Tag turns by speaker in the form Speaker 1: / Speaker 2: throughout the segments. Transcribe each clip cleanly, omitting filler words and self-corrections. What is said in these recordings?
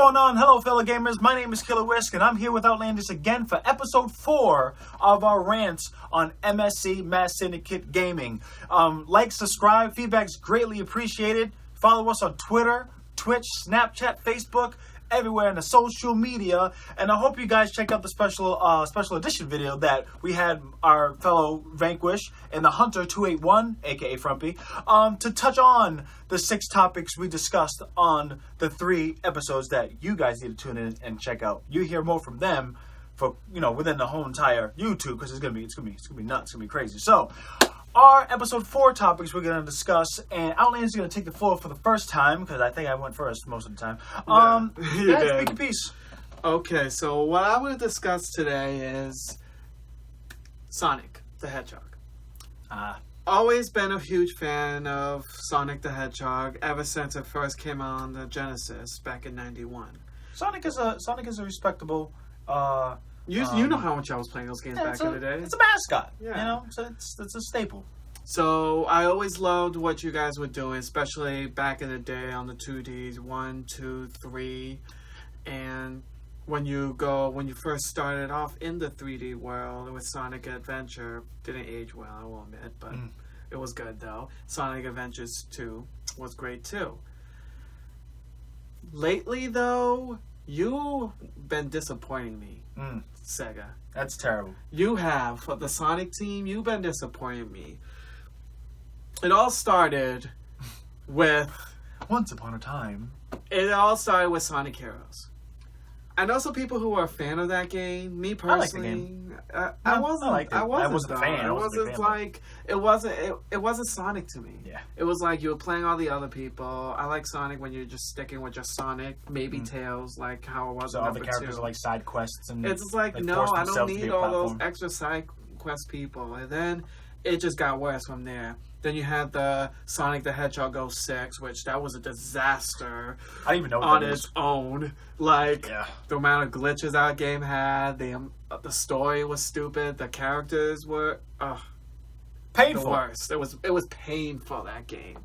Speaker 1: going on? Hello, fellow gamers. My name is Killawhisk, and I'm here with Outlandish again for episode 4 of our rants on MSC, Mass Syndicate Gaming. Like, subscribe, feedback's greatly appreciated. Follow us on Twitter, Twitch, Snapchat, Facebook, everywhere in the social media. And I hope you guys check out the special edition video that we had our fellow Vanquish and the Hunter 281, aka Frumpy, to touch on the 6 topics we discussed on the 3 episodes that you guys need to tune in and check out. You hear more from them for within the whole entire YouTube, because it's gonna be nuts, it's gonna be crazy. So our episode 4 topics we're going to discuss, and Outlandish is going to take the floor for the first time, because I think I went first most of the time. Speak your piece.
Speaker 2: Okay, so what I want to discuss today is Sonic the Hedgehog. Always been a huge fan of Sonic the Hedgehog ever since it first came out on the Genesis back in '91.
Speaker 1: Sonic is a respectable.
Speaker 2: You know how much I was playing those games back in the day.
Speaker 1: It's a mascot,
Speaker 2: yeah.
Speaker 1: So it's a staple.
Speaker 2: So I always loved what you guys were doing, especially back in the day on the 2Ds, 1, 2, 3, and when you first started off in the 3D world with Sonic Adventure, didn't age well, I will admit, but it was good though. Sonic Adventures 2 was great too. Lately though, you've been disappointing me. Sega.
Speaker 1: That's terrible.
Speaker 2: You have. For the Sonic team, you've been disappointing me. It all started with...
Speaker 1: Once upon a time.
Speaker 2: It all started with Sonic Heroes. I know some people who are a fan of that game. Me personally,
Speaker 1: I like the game.
Speaker 2: I wasn't a fan. It wasn't Sonic to me.
Speaker 1: Yeah.
Speaker 2: It was like you were playing all the other people. I like Sonic when you're just sticking with just Sonic, maybe Tails, like how it was.
Speaker 1: So all the characters are like side quests, and
Speaker 2: it's like no, I don't need all those extra side quest people. And then it just got worse from there. Then you had the Sonic the Hedgehog 06, which that was a disaster.
Speaker 1: I didn't even know
Speaker 2: on its own. Like the amount of glitches that game had, the story was stupid. The characters were
Speaker 1: painful.
Speaker 2: The worst. It was painful, that game.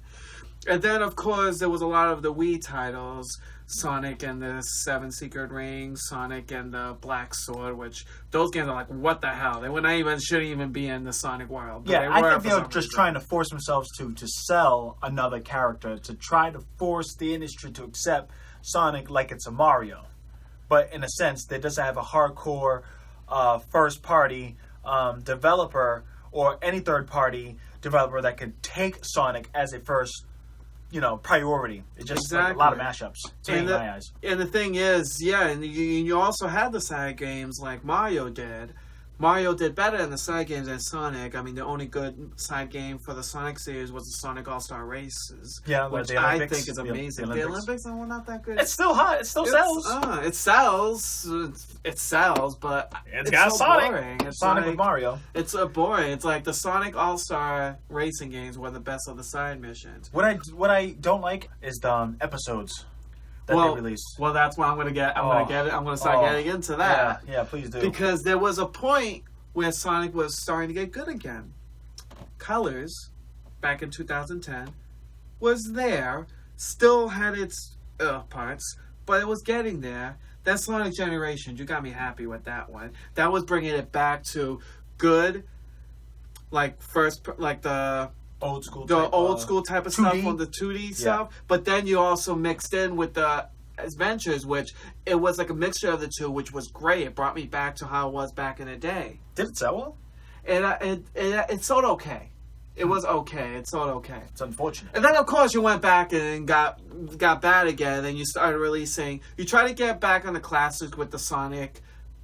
Speaker 2: And then of course there was a lot of the Wii titles, Sonic and the 7 Secret Rings, Sonic and the Black Sword, which those games are like, what the hell? They shouldn't even be in the Sonic world. But
Speaker 1: yeah, I think they were just trying to force themselves to sell another character, to try to force the industry to accept Sonic like it's a Mario. But in a sense, that doesn't have a hardcore first-party developer or any third-party developer that could take Sonic as a first priority. It's just like a lot of mashups in my eyes.
Speaker 2: And the thing is, and you also had the side games like Mario did. Mario did better in the side games than Sonic. I mean, the only good side game for the Sonic series was the Sonic All-Star Races.
Speaker 1: Yeah,
Speaker 2: which I think is amazing. The Olympics are not that good.
Speaker 1: It's still hot. It still sells.
Speaker 2: It sells. It sells, but
Speaker 1: it's got
Speaker 2: so
Speaker 1: Sonic.
Speaker 2: Boring.
Speaker 1: It's Sonic with Mario.
Speaker 2: It's boring. It's like the Sonic All-Star racing games were the best of the side missions.
Speaker 1: What I don't like is the episodes that they released.
Speaker 2: Well, that's what I'm gonna get. I'm gonna start getting into that.
Speaker 1: Yeah, please do.
Speaker 2: Because there was a point where Sonic was starting to get good again. Colors, back in 2010, was there. Still had its parts, but it was getting there. That Sonic Generations, you got me happy with that one. That was bringing it back to good, like the old school type of 2D stuff on the 2D stuff. But then you also mixed in with the adventures, which it was like a mixture of the two, which was great. It brought me back to how it was back in the day.
Speaker 1: Did it sell well?
Speaker 2: It sold okay. It was okay. It sold okay.
Speaker 1: It's unfortunate.
Speaker 2: And then of course you went back and got bad again, and you started releasing. You tried to get back on the classics with the Sonic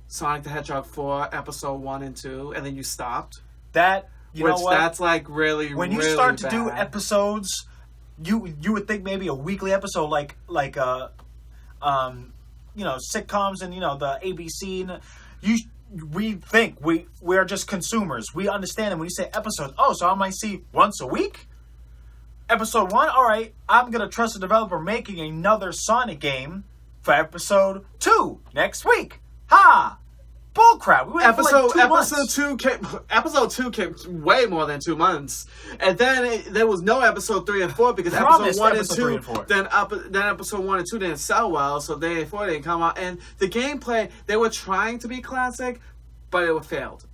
Speaker 2: the Hedgehog 4 episode 1 and 2, and then you stopped.
Speaker 1: You know what?
Speaker 2: That's like really
Speaker 1: when you
Speaker 2: really
Speaker 1: start to
Speaker 2: bad.
Speaker 1: do episodes, you would think maybe a weekly episode like sitcoms and the ABC. We think we are just consumers. We understand it when you say episodes. Oh, so I might see once a week. Episode 1, all right. I'm gonna trust the developer making another Sonic game for episode 2 next week. Ha! Bullcrap. We waited for like 2 months.
Speaker 2: Episode 2 came way more than 2 months, and then there was no episode 3 and 4 because
Speaker 1: Promised
Speaker 2: episode 1 and 2.
Speaker 1: 3 and 4.
Speaker 2: Then episode 1 and 2 didn't sell well, so 3 and 4 didn't come out. And the gameplay, they were trying to be classic, but it failed.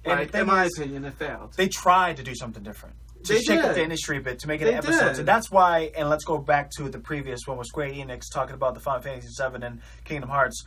Speaker 2: Like, in my opinion, it failed.
Speaker 1: They tried to do something different. To shake up the industry a bit, to make it episodes. And that's why, and let's go back to the previous one with Square Enix talking about the Final Fantasy VII and Kingdom Hearts.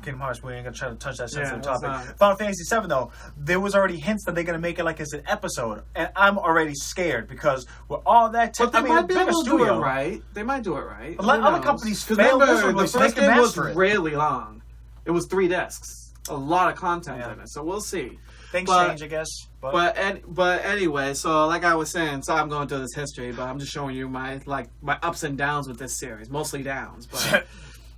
Speaker 1: Kingdom Hearts, we ain't going to try to touch that sensitive topic. Final Fantasy VII, though, there was already hints that they're going to make it like it's an episode. And I'm already scared because with all that...
Speaker 2: But they might be able to do it right. They might do it right.
Speaker 1: A lot of other companies failed.
Speaker 2: The first game was really long. It was 3 discs. A lot of content in it. So we'll see.
Speaker 1: Things change, I guess.
Speaker 2: But anyway, so like I was saying, so I'm going through this history, but I'm just showing you my ups and downs with this series, mostly downs. But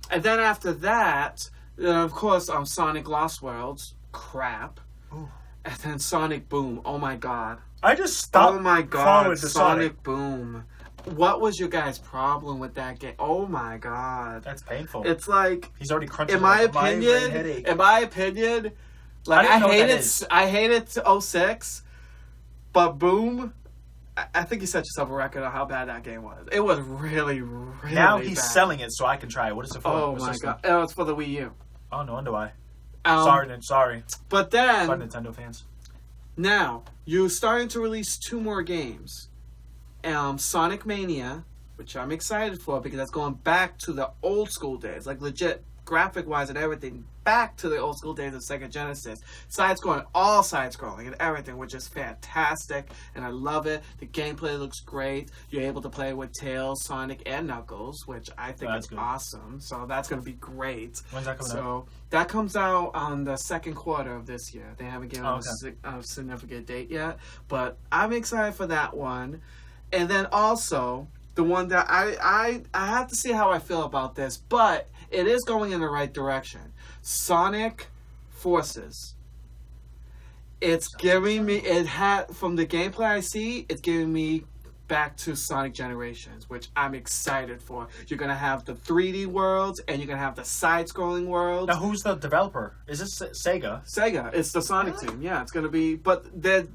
Speaker 2: and then after that, of course, Sonic Lost Worlds, crap, and then Sonic Boom. Oh my god!
Speaker 1: I just stopped.
Speaker 2: Oh my god! Sonic Boom. What was your guys' problem with that game? Oh my god!
Speaker 1: That's painful.
Speaker 2: It's like
Speaker 1: he's already crunching.
Speaker 2: In my opinion. Like I hated 06, but Boom, I think you set yourself a record on how bad that game was. It was really, really
Speaker 1: now he's
Speaker 2: bad.
Speaker 1: selling it so I can try it. What is it for?
Speaker 2: Oh my god! Oh, it's for the Wii U.
Speaker 1: Oh, no wonder why. Sorry.
Speaker 2: But then,
Speaker 1: sorry, Nintendo fans.
Speaker 2: Now you're starting to release 2 more games. Sonic Mania, which I'm excited for because that's going back to the old school days, like legit graphic-wise and everything, back to the old school days of Sega Genesis. All side-scrolling and everything, which is fantastic, and I love it. The gameplay looks great. You're able to play with Tails, Sonic, and Knuckles, which I think is awesome. So that's going to be great.
Speaker 1: When's that coming out?
Speaker 2: That comes out on the second quarter of this year. They haven't given a significant date yet, but I'm excited for that one. And then also, the one that I have to see how I feel about this, but it is going in the right direction. Sonic Forces. It's giving me, from the gameplay I see, it's giving me back to Sonic Generations, which I'm excited for. You're going to have the 3D worlds, and you're going to have the side-scrolling worlds.
Speaker 1: Now, who's the developer? Is this Sega?
Speaker 2: Sega. It's the Sonic team. Yeah, it's going to be, but the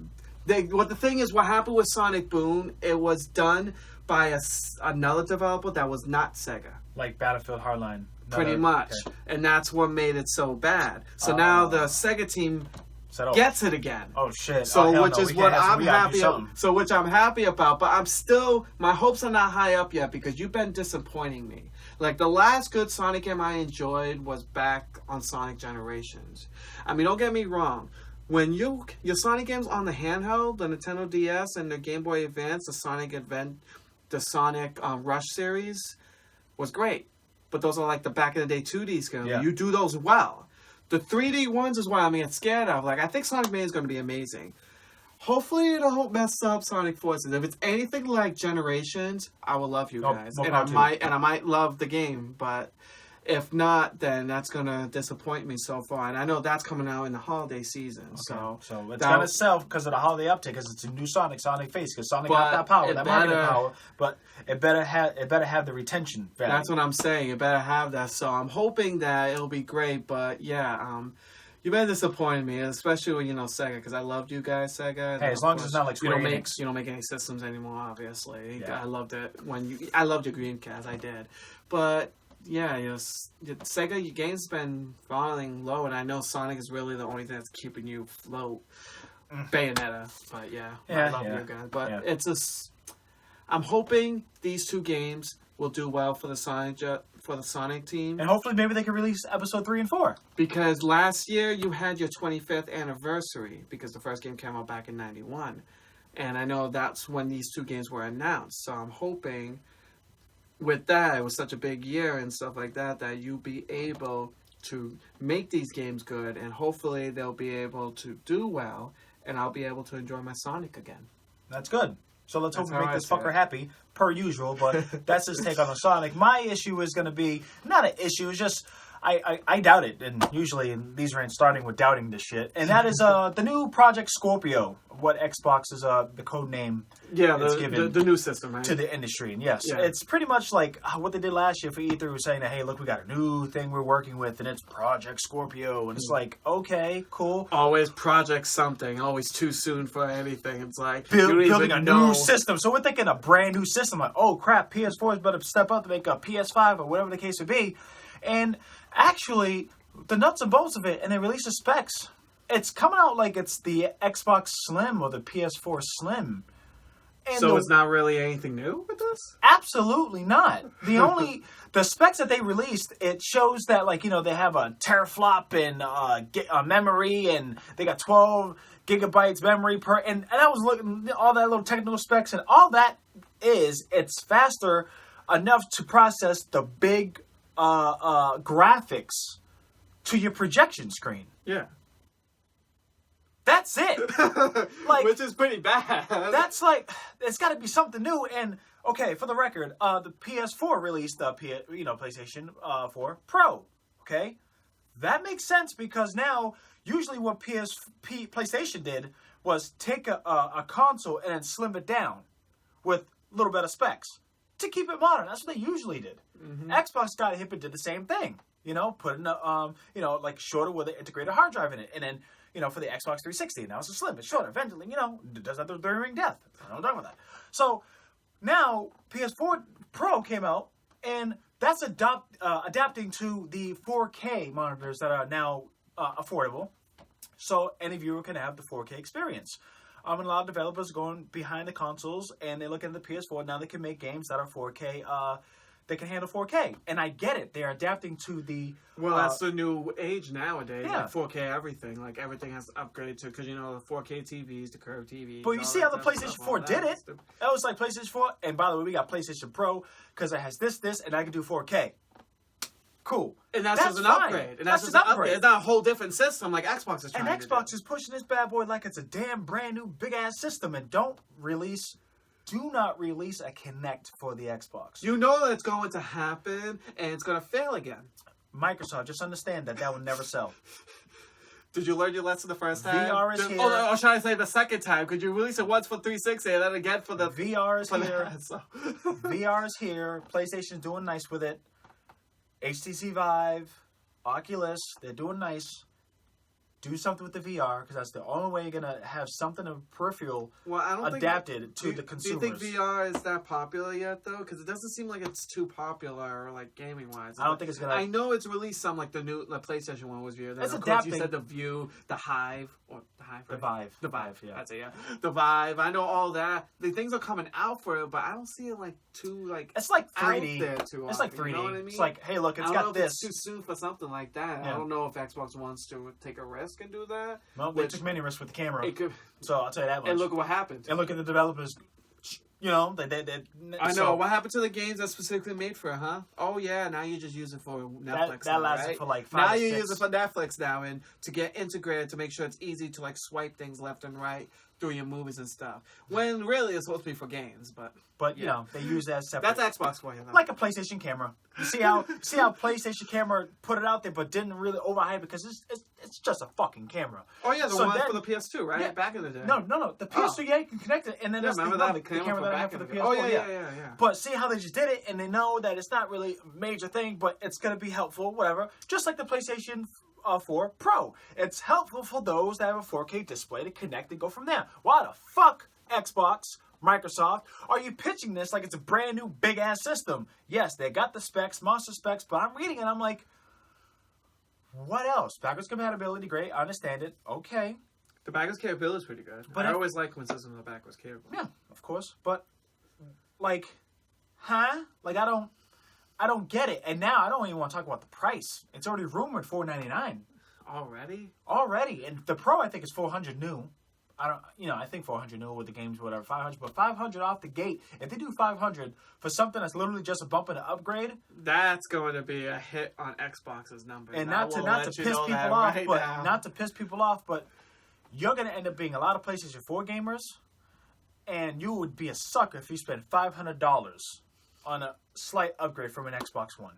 Speaker 2: thing is, what happened with Sonic Boom, it was done by another developer that was not Sega.
Speaker 1: Like Battlefield Hardline.
Speaker 2: Pretty much. Okay. And that's what made it so bad. So now the Sega team gets it again.
Speaker 1: Oh shit.
Speaker 2: So which is what I'm happy which I'm happy about, but I'm still, my hopes are not high up yet because you've been disappointing me. Like the last good Sonic game I enjoyed was back on Sonic Generations. I mean, don't get me wrong. When your Sonic games on the handheld, the Nintendo DS and the Game Boy Advance, the Sonic Rush series was great. But those are like the back in the day 2D games. Yeah. You do those well. The 3D ones is what I'm getting scared of. Like I think Sonic Mania is going to be amazing. Hopefully it don't mess up Sonic Forces. If it's anything like Generations, I will love you guys, and I might love the game. But if not, then that's gonna disappoint me so far. And I know that's coming out in the holiday season. Okay. So
Speaker 1: it's gonna sell because of the holiday uptick. Because it's a new Sonic face. Because Sonic got that power, that marketing power. But it better have the retention value.
Speaker 2: That's what I'm saying. It better have that. So I'm hoping that it'll be great. But yeah, you've been disappointing me, especially when Sega. Because I loved you guys, Sega.
Speaker 1: Hey, as long as it's not like Square Enix.
Speaker 2: You don't make any systems anymore, obviously. Yeah. I loved it I loved your Dreamcast. I did, but. Yeah, Sega, your game's been falling low, and I know Sonic is really the only thing that's keeping you afloat. Bayonetta, but I love you guys. But it's I'm hoping these 2 games will do well for the Sonic team,
Speaker 1: and hopefully maybe they can release episode 3 and 4.
Speaker 2: Because last year you had your 25th anniversary because the first game came out back in '91, and I know that's when these 2 games were announced. So I'm hoping. With that, it was such a big year and stuff like that you'll be able to make these games good, and hopefully they'll be able to do well, and I'll be able to enjoy my Sonic again.
Speaker 1: That's good. So let's hope we make this fucker happy, per usual, but that's his take on the Sonic. My issue is going to be, not an issue, it's just, I doubt it, and usually in these rants starting with doubting this shit. And that is the new Project Scorpio, what Xbox is the code name.
Speaker 2: Yeah, the new system, right?
Speaker 1: To the industry. And yes,
Speaker 2: yeah.
Speaker 1: It's pretty much like what they did last year for E3 was saying that, hey, look, we got a new thing we're working with, and it's Project Scorpio. And it's like, okay, cool.
Speaker 2: Always Project something, always too soon for anything. It's like
Speaker 1: building a new system. So we're thinking a brand new system. Like, oh crap, PS4 is about to step up to make a PS5 or whatever the case would be. And actually, the nuts and bolts of it, and they release the specs. It's coming out like it's the Xbox Slim or the PS4 Slim. And
Speaker 2: so it's not really anything new with this?
Speaker 1: Absolutely not. The specs that they released, it shows that, like, they have a teraflop and memory, and they got 12 gigabytes memory per. And I was looking at all that little technical specs, and all that it's faster enough to process the big graphics to your projection screen.
Speaker 2: Yeah.
Speaker 1: That's it. Like,
Speaker 2: which is pretty bad.
Speaker 1: That's like, it's got to be something new. And okay, for the record, the PS4 released the PlayStation 4 Pro. Okay, that makes sense because now usually what PlayStation did was take a console and then slim it down with a little bit of specs to keep it modern. That's what they usually did. Mm-hmm. Xbox got hip and did the same thing. Put in a like shorter with an integrated hard drive in it, and then. For the Xbox 360. Now it's a slim, it's shorter, eventually, it does have the ring death. I'm done with that. So, now, PS4 Pro came out, and that's adapting to the 4K monitors that are now affordable. So, any viewer can have the 4K experience. And a lot of developers are going behind the consoles, and they look at the PS4, now they can make games that are 4K, they can handle 4K. And I get it. They're adapting to the...
Speaker 2: Well, that's the new age nowadays.
Speaker 1: Yeah.
Speaker 2: Like 4K everything. Like everything has to upgrade to... Because, the 4K TVs, the curved TVs...
Speaker 1: But you see how the PlayStation 4 did it. That was like PlayStation 4. And by the way, we got PlayStation Pro because it has this, and I can do 4K. Cool.
Speaker 2: And that's just an upgrade. And that's just an upgrade. It's not a whole different system like Xbox is trying to do.
Speaker 1: And Xbox is pushing this bad boy like it's a damn brand new big-ass system. And do not release a Kinect for the Xbox.
Speaker 2: You know that's going to happen, and it's going to fail again.
Speaker 1: Microsoft, just understand that will never sell.
Speaker 2: Did you learn your lesson the first time?
Speaker 1: VR is here.
Speaker 2: Or should I say the second time? Could you release it once for 360 and then again for the...
Speaker 1: VR is here. VR is here. PlayStation's doing nice with it. HTC Vive, Oculus, they're doing nice. Do something with the VR, because that's the only way you're going to have something of peripheral adapted to the consumers.
Speaker 2: Do you think VR is that popular yet, though? Because it doesn't seem like it's too popular, like, gaming-wise.
Speaker 1: I don't think it's going to...
Speaker 2: I know it's released some, like, the PlayStation one was VR.
Speaker 1: It's
Speaker 2: adapting.
Speaker 1: adapting.
Speaker 2: You said the View, the Hive, or the Hive, right?
Speaker 1: The Vive.
Speaker 2: The Vive,
Speaker 1: yeah.
Speaker 2: That's it, yeah. The Vive, I know all that. The things are coming out for it, but I don't see it, like, too, like...
Speaker 1: It's like 3D.
Speaker 2: Out there too
Speaker 1: it's
Speaker 2: often,
Speaker 1: like 3D.
Speaker 2: You know what I mean?
Speaker 1: It's like, hey, look, it's got this.
Speaker 2: It's too soon for something like that.
Speaker 1: Yeah.
Speaker 2: I don't know if Xbox wants to take a risk and do that.
Speaker 1: Well, they took many risks with the camera.
Speaker 2: Could,
Speaker 1: so I'll tell you that much.
Speaker 2: And look what happened.
Speaker 1: And look at the developers. They
Speaker 2: I know. What happened to the games that's specifically made for it, huh? Oh, yeah. Now you just use it for Netflix.
Speaker 1: That lasted
Speaker 2: right?
Speaker 1: for like 5
Speaker 2: Now
Speaker 1: or
Speaker 2: you
Speaker 1: 6.
Speaker 2: use it for Netflix now, and to get integrated to make sure it's easy to like swipe things left and right through your movies and stuff. When really it's supposed to be for games, but
Speaker 1: they use that separate.
Speaker 2: That's Xbox for you, though.
Speaker 1: Like a PlayStation camera. You see how PlayStation camera put it out there, but didn't really overhype it because it's just a fucking camera.
Speaker 2: Oh yeah, the one for the PS2, right?
Speaker 1: Yeah,
Speaker 2: back in the day.
Speaker 1: No, the PS2 you can connect it, and then that's the camera that I have for the PS4.
Speaker 2: Oh yeah.
Speaker 1: But see how they just did it, and they know that it's not really a major thing, but it's gonna be helpful, whatever. Just like the PlayStation 4 Pro, it's helpful for those that have a 4K display to connect and go from there. Why the fuck, Xbox, Microsoft, are you pitching this like it's a brand new big ass system? Yes, they got the specs, monster specs, but I'm reading it, I'm like, what else? Backwards compatibility, great, I understand it, okay.
Speaker 2: The backwards capability is pretty good. But I always like when systems are backwards capable.
Speaker 1: Yeah, of course, but like, huh? Like I don't get it. And now I don't even want to talk about the price. It's already rumored $499. Already. And the Pro I think is $400 new. I think $400 new with the games, whatever, $500, but $500 off the gate. If they do $500 for something that's literally just a bump and an upgrade,
Speaker 2: that's going to be a hit on Xbox's numbers.
Speaker 1: And not to piss people off, but you're going to end up being a lot of PlayStation 4 gamers, and you would be a sucker if you spent $500 on a slight upgrade from an Xbox One.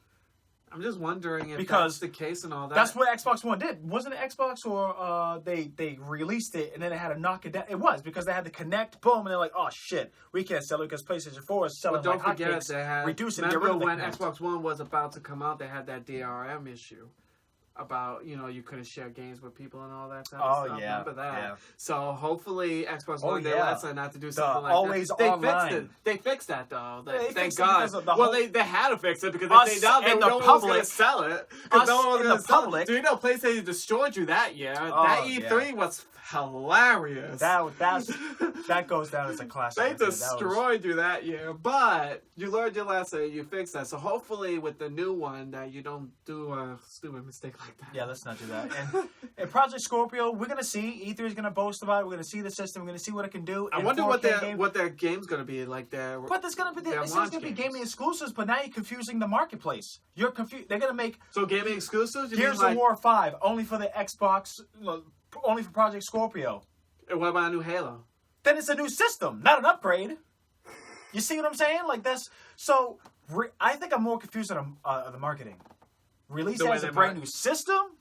Speaker 2: I'm just wondering if
Speaker 1: because
Speaker 2: that's the case and all that.
Speaker 1: That's what Xbox One did. Wasn't it Xbox or they released it and then they had to knock it down? It was because they had to connect, boom, and they're like, oh shit, we can't sell it because PlayStation 4 is selling like hotcakes.
Speaker 2: They had,
Speaker 1: reduce it, get rid of
Speaker 2: remember when
Speaker 1: Connect.
Speaker 2: Xbox One was about to come out, they had that DRM issue. About, you couldn't share games with people and all that type of stuff.
Speaker 1: Yeah.
Speaker 2: Remember that?
Speaker 1: Yeah.
Speaker 2: So hopefully Xbox One they lesson not to do something like
Speaker 1: always
Speaker 2: that. They
Speaker 1: online.
Speaker 2: fixed it. They fixed that though. Thank
Speaker 1: fixed
Speaker 2: God. They had to fix it because if they don't, no one was going to sell it. Because no one was going to sell it. Do you know PlayStation destroyed you that year? That E3 was hilarious.
Speaker 1: That goes down as a classic.
Speaker 2: They destroyed you that year, but you learned your lesson. You fixed that. So hopefully, with the new one, that you don't do a stupid mistake like that.
Speaker 1: Yeah, let's not do that. And in Project Scorpio, we're gonna see. E3 is gonna boast about it. We're gonna see the system. We're gonna see what it can do.
Speaker 2: I wonder what their game's gonna be like.
Speaker 1: But there's gonna be gaming exclusives. But now you're confusing the marketplace. You're confused. They're gonna make
Speaker 2: gaming exclusives.
Speaker 1: Gears of War 5 only for the Xbox, only for Project Scorpio.
Speaker 2: And what about a new Halo?
Speaker 1: Then it's a new system, not an upgrade. You see what I'm saying? Like that's so. I think I'm more confused on the marketing. Release as a brand new system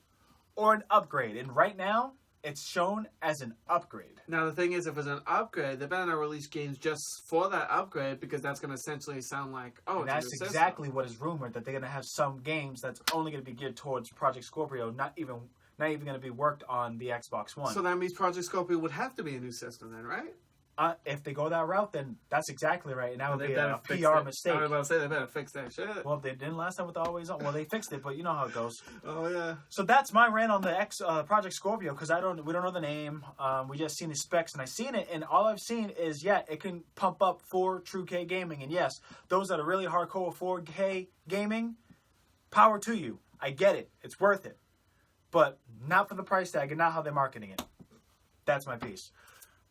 Speaker 1: or an upgrade, and right now it's shown as an upgrade.
Speaker 2: Now the thing is, if it's an upgrade, they better not release games just for that upgrade because that's going to essentially sound like
Speaker 1: and that's exactly what is rumored, that they're going to have some games that's only going to be geared towards Project Scorpio, not even going to be worked on the Xbox One.
Speaker 2: So that means Project Scorpio would have to be a new system then, right?
Speaker 1: If they go that route, then that's exactly right. And that would be a PR mistake.
Speaker 2: I was about to say, they better fix that shit.
Speaker 1: Well, they didn't last time with the Always On. Well, they fixed it, but you know how it goes.
Speaker 2: Oh, yeah.
Speaker 1: So that's my rant on the Project Scorpio, because we don't know the name. We just seen the specs, and I seen it, and all I've seen is, it can pump up 4 true K gaming. And yes, those that are really hardcore with 4K gaming, power to you. I get it. It's worth it. But not for the price tag and not how they're marketing it. That's my piece.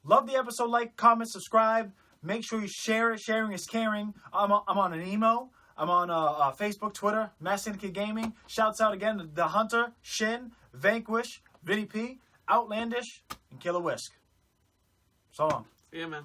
Speaker 1: Love the episode. Like, comment, subscribe. Make sure you share it. Sharing is caring. I'm on an emo. I'm on Facebook, Twitter, MaskSyndicateGaming. Shouts out again to The Hunter, Shin, Vanquish, Vinny P, Outlandish, and Killawhisk. So long.
Speaker 2: See ya, man.